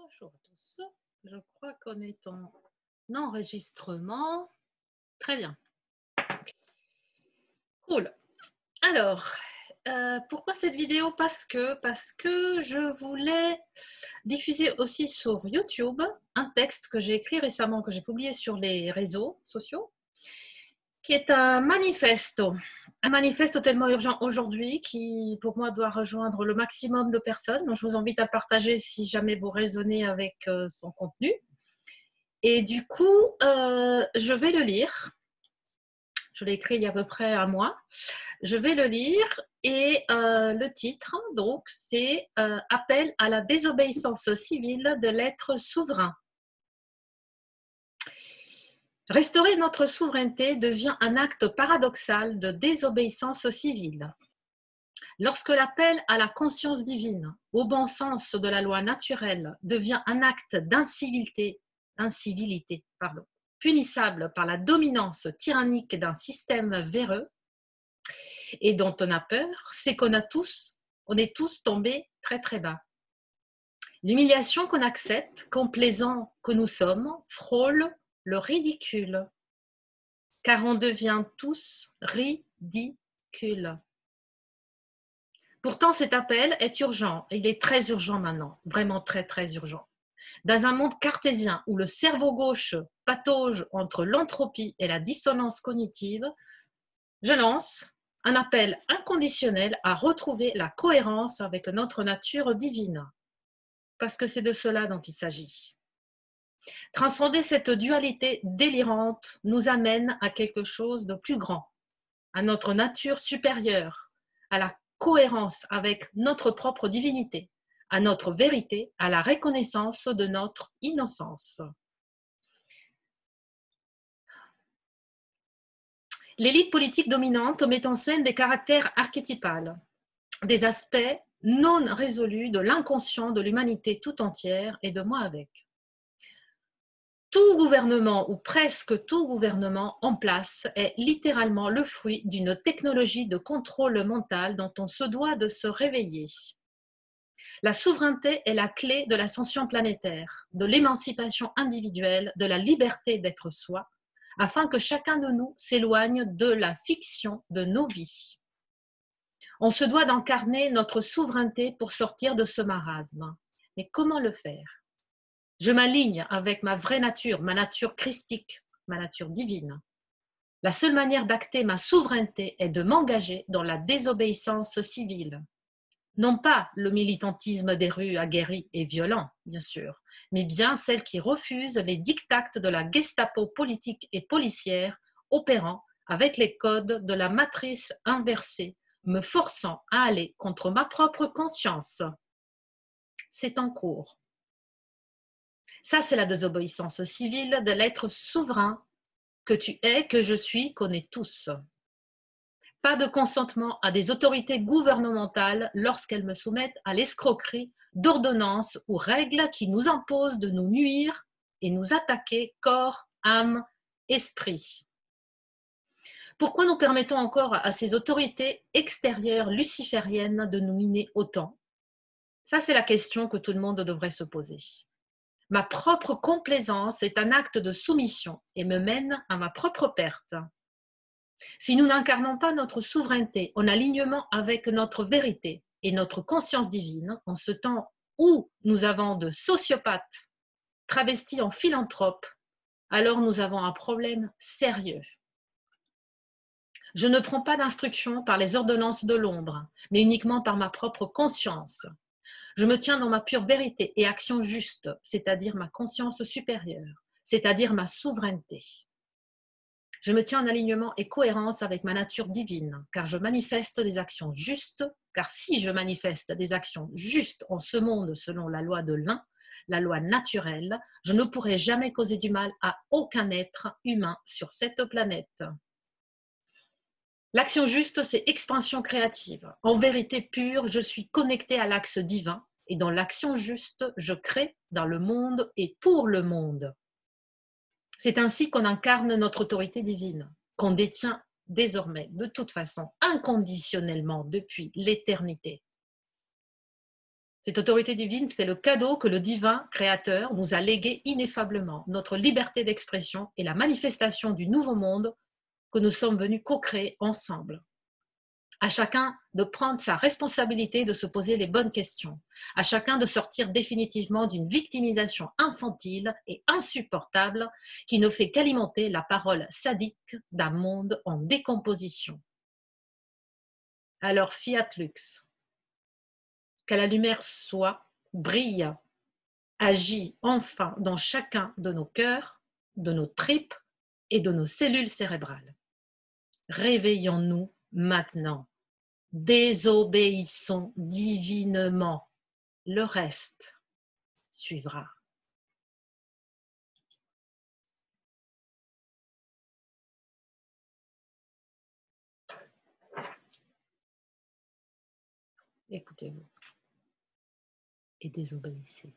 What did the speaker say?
Bonjour à tous. Je crois qu'on est en enregistrement. Très bien. Cool. Alors, pourquoi cette vidéo? Parce que je voulais diffuser aussi sur YouTube un texte que j'ai écrit récemment, que j'ai publié sur les réseaux sociaux, qui est un manifesto. Un manifeste tellement urgent aujourd'hui qui, pour moi, doit rejoindre le maximum de personnes. Donc, je vous invite à partager si jamais vous raisonnez avec son contenu. Et du coup, je vais le lire. Je l'ai écrit il y a à peu près un mois. Je vais le lire et le titre, donc, c'est Appel à la désobéissance civile de l'être souverain. Restaurer notre souveraineté devient un acte paradoxal de désobéissance civile. Lorsque l'appel à la conscience divine, au bon sens de la loi naturelle, devient un acte d'incivilité, punissable par la dominance tyrannique d'un système véreux et dont on a peur, c'est qu'on est tous tombés très très bas. L'humiliation qu'on accepte, complaisants que nous sommes, frôle le ridicule, car on devient tous ridicules. Pourtant, cet appel est urgent, il est très urgent maintenant, vraiment très très urgent. Dans un monde cartésien où le cerveau gauche patauge entre l'entropie et la dissonance cognitive, je lance un appel inconditionnel à retrouver la cohérence avec notre nature divine, parce que c'est de cela dont il s'agit. Transcender cette dualité délirante nous amène à quelque chose de plus grand, à notre nature supérieure, à la cohérence avec notre propre divinité, à notre vérité, à la reconnaissance de notre innocence. L'élite politique dominante met en scène des caractères archétypales, des aspects non résolus de l'inconscient de l'humanité tout entière et de moi avec. Tout gouvernement ou presque tout gouvernement en place est littéralement le fruit d'une technologie de contrôle mental dont on se doit de se réveiller. La souveraineté est la clé de l'ascension planétaire, de l'émancipation individuelle, de la liberté d'être soi, afin que chacun de nous s'éloigne de la fiction de nos vies. On se doit d'incarner notre souveraineté pour sortir de ce marasme. Mais comment le faire? Je m'aligne avec ma vraie nature, ma nature christique, ma nature divine. La seule manière d'acter ma souveraineté est de m'engager dans la désobéissance civile. Non pas le militantisme des rues aguerri et violent, bien sûr, mais bien celle qui refuse les diktats de la Gestapo politique et policière opérant avec les codes de la matrice inversée, me forçant à aller contre ma propre conscience. C'est en cours. Ça, c'est la désobéissance civile de l'être souverain que tu es, que je suis, qu'on est tous. Pas de consentement à des autorités gouvernementales lorsqu'elles me soumettent à l'escroquerie d'ordonnances ou règles qui nous imposent de nous nuire et nous attaquer corps, âme, esprit. Pourquoi nous permettons encore à ces autorités extérieures lucifériennes de nous miner autant? Ça, c'est la question que tout le monde devrait se poser. Ma propre complaisance est un acte de soumission et me mène à ma propre perte. Si nous n'incarnons pas notre souveraineté en alignement avec notre vérité et notre conscience divine, en ce temps où nous avons de sociopathes travestis en philanthropes, alors nous avons un problème sérieux. Je ne prends pas d'instruction par les ordonnances de l'ombre, mais uniquement par ma propre conscience. Je me tiens dans ma pure vérité et action juste, c'est-à-dire ma conscience supérieure, c'est-à-dire ma souveraineté. Je me tiens en alignement et cohérence avec ma nature divine, car je manifeste des actions justes, car si je manifeste des actions justes en ce monde selon la loi de l'un, la loi naturelle, je ne pourrai jamais causer du mal à aucun être humain sur cette planète. L'action juste, c'est expansion créative. En vérité pure, je suis connectée à l'axe divin et dans l'action juste, je crée dans le monde et pour le monde. C'est ainsi qu'on incarne notre autorité divine, qu'on détient désormais, de toute façon, inconditionnellement depuis l'éternité. Cette autorité divine, c'est le cadeau que le divin créateur nous a légué ineffablement, notre liberté d'expression et la manifestation du nouveau monde que nous sommes venus co-créer ensemble. À chacun de prendre sa responsabilité, de se poser les bonnes questions. À chacun de sortir définitivement d'une victimisation infantile et insupportable qui ne fait qu'alimenter la parole sadique d'un monde en décomposition. Alors, fiat lux. Que la lumière soit, brille, agit enfin dans chacun de nos cœurs, de nos tripes et de nos cellules cérébrales. Réveillons-nous maintenant. Désobéissons divinement. Le reste suivra. Écoutez-vous et désobéissez.